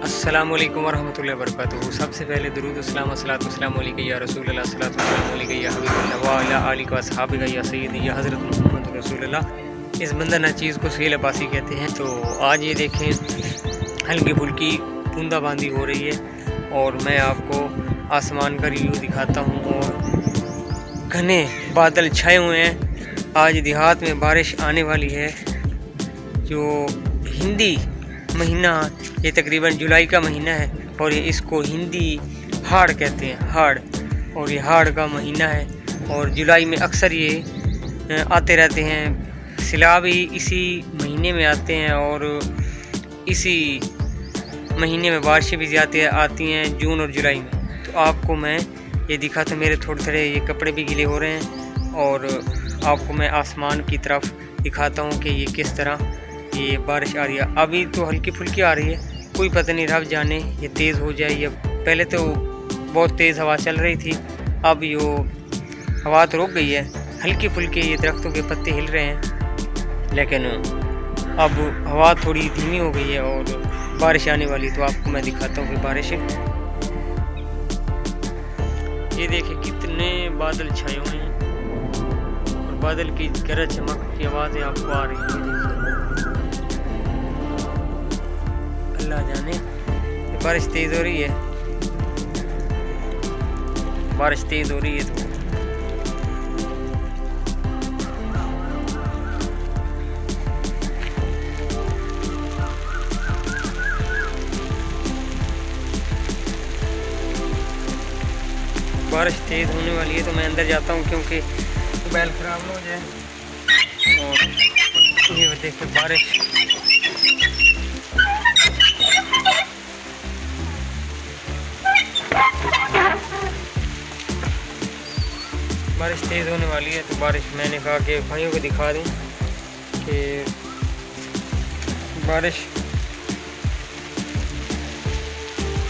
अस्सलामुअलैकुम वरहमतुल्लाहि वबरकातुहू। सबसे पहले दुरूद सलाम अस्सलातु वस्सलामु अलैका या रसूलल्लाह सल्लल्लाहु अलैहि या हबीबल्लाह व अला आलिका व अस्हाबिका या सय्यदी या हज़रत मुहम्मद रसूलुल्लाह। इस बंदा ना चीज़ को सहेल अब्बासी कहते हैं। तो आज ये देखें हल्की फुल्की बूंदाबांदी हो रही है और मैं आपको आसमान का रिव्यू दिखाता हूँ और घने बादल छाए हुए हैं। आज देहात में बारिश आने वाली है। जो हिंदी महीना, ये तकरीबन जुलाई का महीना है और ये इसको हिंदी हाड़ कहते हैं, हाड़। और ये हाड़ का महीना है और जुलाई में अक्सर ये आते रहते हैं। सैलाब भी इसी महीने में आते हैं और इसी महीने में बारिशें भी ज़्यादा आती हैं, जून और जुलाई में। तो आपको मैं ये दिखाता, मेरे थोड़े ये कपड़े भी गीले हो रहे हैं और आपको मैं आसमान की तरफ दिखाता हूँ कि ये किस तरह ये बारिश आ रही है। अभी तो हल्की फुल्की आ रही है, कोई पता नहीं, रब जाने ये तेज़ हो जाए। ये पहले तो बहुत तेज़ हवा चल रही थी, अब यो हवा तो रुक गई है। हल्की फुल्की ये दरख्तों के पत्ते हिल रहे हैं, लेकिन अब हवा थोड़ी धीमी हो गई है और बारिश आने वाली। तो आपको मैं दिखाता हूँ कि बारिश, ये देखिए कितने बादल छाए हुए हैं और बादल की गरज चमक की आवाज़ें आपको आ रही हैं। अल्लाह जाने बारिश तेज़ हो रही है, बारिश तेज़ हो रही है। तो बारिश तेज़ होने वाली है, तो मैं अंदर जाता हूँ क्योंकि मोबाइल ख़राब ना हो जाए। और ये देखिए बारिश तेज़ होने वाली है। तो बारिश, मैंने कहा कि भाइयों को दिखा दूँ कि बारिश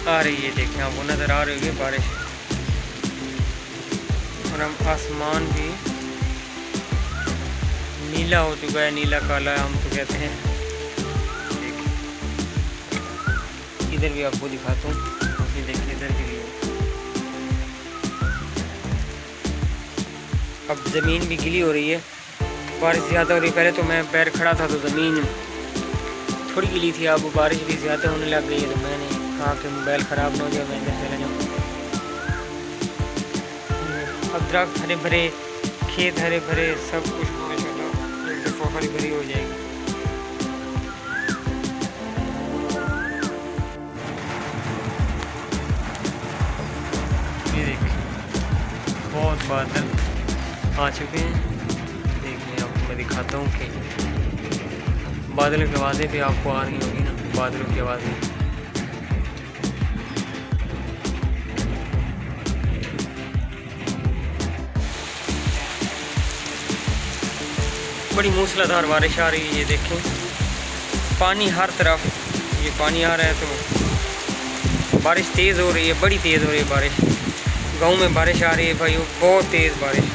आ रही है। देखें, आपको नज़र आ रही होगी बारिश, और हम आसमान भी नीला हो चुका है, नीला काला हम तो कहते हैं। देखिए इधर भी आपको दिखाता हूँ, ये देखिए इधर भी। अब ज़मीन भी गीली हो रही है, बारिश ज़्यादा हो रही है। पहले तो मैं पैर खड़ा था तो ज़मीन थोड़ी गीली थी, अब बारिश भी ज़्यादा होने लग गई है। तो मैंने कहा कि मोबाइल ख़राब ना हो जाए, मैं इधर चला जाऊँ। अब दरख्त हरे भरे, खेत हरे भरे, सब कुछ माशाल्लाह एक दफ़ा हरी भरी हो जाएगी। ये देखिए बहुत बादल आ चुके हैं। देखिए आपको मैं दिखाता हूँ कि बादलों की आवाज़ें भी आपको आ रही होगी ना, बादलों की आवाज़ें। बड़ी मूसलाधार बारिश आ रही है। ये देखें पानी हर तरफ, ये पानी आ रहा है। तो बारिश तेज़ हो रही है, बड़ी तेज़ हो रही है बारिश। गांव में बारिश आ रही है भाई, बहुत तेज़ बारिश।